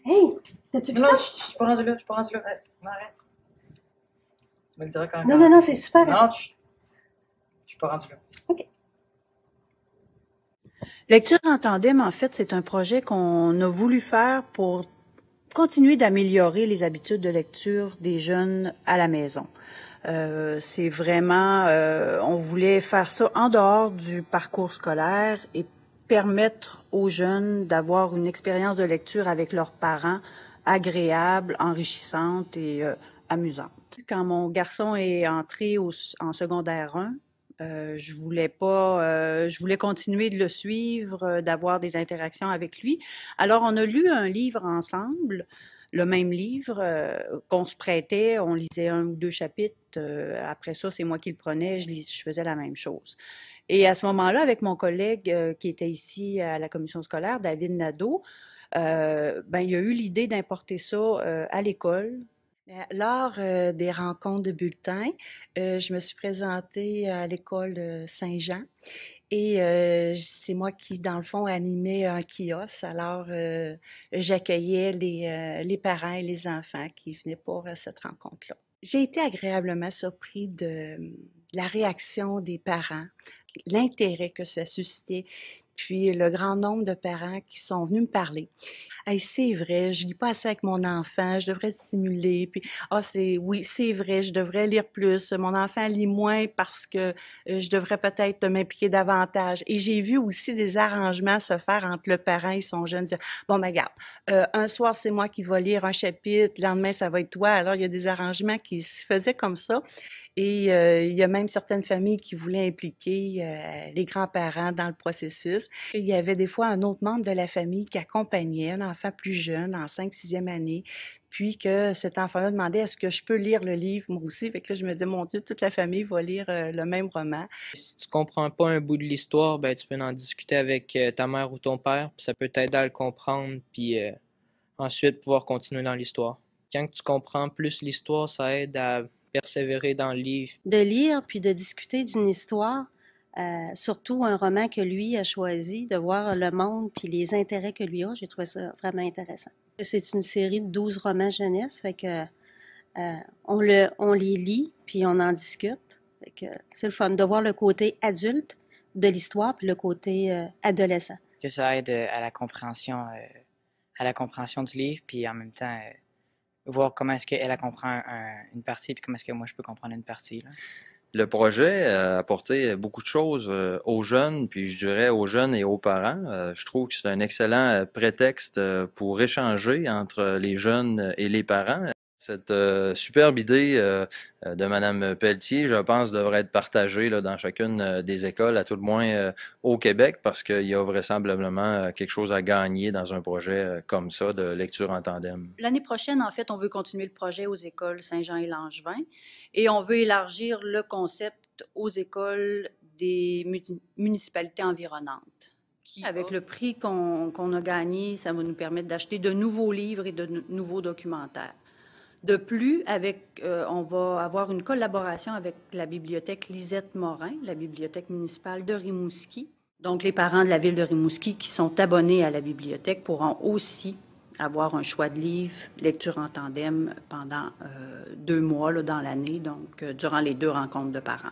Hey, t'as-tu vu Non, ça? je suis pas rendu là, je suis pas rendu là. Arrête, non, arrête. Tu me le diras quand Non, même. non, non, c'est super. Non, je suis pas rendu là. OK. Lecture en tandem, en fait, c'est un projet qu'on a voulu faire pour continuer d'améliorer les habitudes de lecture des jeunes à la maison. C'est vraiment, on voulait faire ça en dehors du parcours scolaire et permettre aux jeunes d'avoir une expérience de lecture avec leurs parents agréable, enrichissante et amusante. Quand mon garçon est entré en secondaire 1, je voulais continuer de le suivre, d'avoir des interactions avec lui. Alors, on a lu un livre ensemble, le même livre qu'on se prêtait, on lisait 1 ou 2 chapitres. Après ça, c'est moi qui le prenais, je faisais la même chose. Et à ce moment-là, avec mon collègue qui était ici à la commission scolaire, David Nadeau, il a eu l'idée d'importer ça à l'école. Lors des rencontres de bulletins, je me suis présentée à l'école de Saint-Jean et c'est moi qui, dans le fond, animais un kiosque. Alors, j'accueillais les parents et les enfants qui venaient pour cette rencontre-là. J'ai été agréablement surpris de la réaction des parents, l'intérêt que ça suscitait, puis le grand nombre de parents qui sont venus me parler. Hey, c'est vrai, je lis pas assez avec mon enfant, je devrais stimuler. Puis, oui, c'est vrai, je devrais lire plus. Mon enfant lit moins parce que je devrais peut-être m'impliquer davantage. Et j'ai vu aussi des arrangements se faire entre le parent et son jeune, dire, bon, ben, regarde, un soir, c'est moi qui vais lire un chapitre, le lendemain, ça va être toi. Alors, il y a des arrangements qui se faisaient comme ça. Et il y a même certaines familles qui voulaient impliquer les grands-parents dans le processus. Il y avait des fois un autre membre de la famille qui accompagnait un enfant plus jeune, en 5e, 6e année, puis que cet enfant-là demandait est-ce que je peux lire le livre moi aussi. Fait que là, je me disais, mon Dieu, toute la famille va lire le même roman. Si tu comprends pas un bout de l'histoire, ben tu peux en discuter avec ta mère ou ton père, puis ça peut t'aider à le comprendre, puis ensuite pouvoir continuer dans l'histoire. Quand tu comprends plus l'histoire, ça aide à persévérer dans le livre. De lire puis de discuter d'une histoire, surtout un roman que lui a choisi, de voir le monde puis les intérêts que lui a, j'ai trouvé ça vraiment intéressant. C'est une série de 12 romans jeunesse, fait que on les lit puis on en discute. Fait que c'est le fun de voir le côté adulte de l'histoire puis le côté adolescent. Que ça aide à la compréhension du livre, puis en même temps voir comment est-ce qu'elle comprend une partie, puis comment est-ce que moi je peux comprendre une partie, là. Le projet a apporté beaucoup de choses aux jeunes, puis je dirais aux jeunes et aux parents. Je trouve que c'est un excellent prétexte pour échanger entre les jeunes et les parents. Cette superbe idée de Mme Pelletier, je pense, devrait être partagée là, dans chacune des écoles, à tout le moins au Québec, parce qu'il y a vraisemblablement quelque chose à gagner dans un projet comme ça de lecture en tandem. L'année prochaine, en fait, on veut continuer le projet aux écoles Saint-Jean et Langevin et on veut élargir le concept aux écoles des municipalités environnantes. Avec le prix qu'on a gagné, ça va nous permettre d'acheter de nouveaux livres et de nouveaux documentaires. De plus, on va avoir une collaboration avec la bibliothèque Lisette Morin, la bibliothèque municipale de Rimouski. Donc, les parents de la ville de Rimouski qui sont abonnés à la bibliothèque pourront aussi avoir un choix de livres, lecture en tandem pendant 2 mois là, dans l'année, donc durant les 2 rencontres de parents.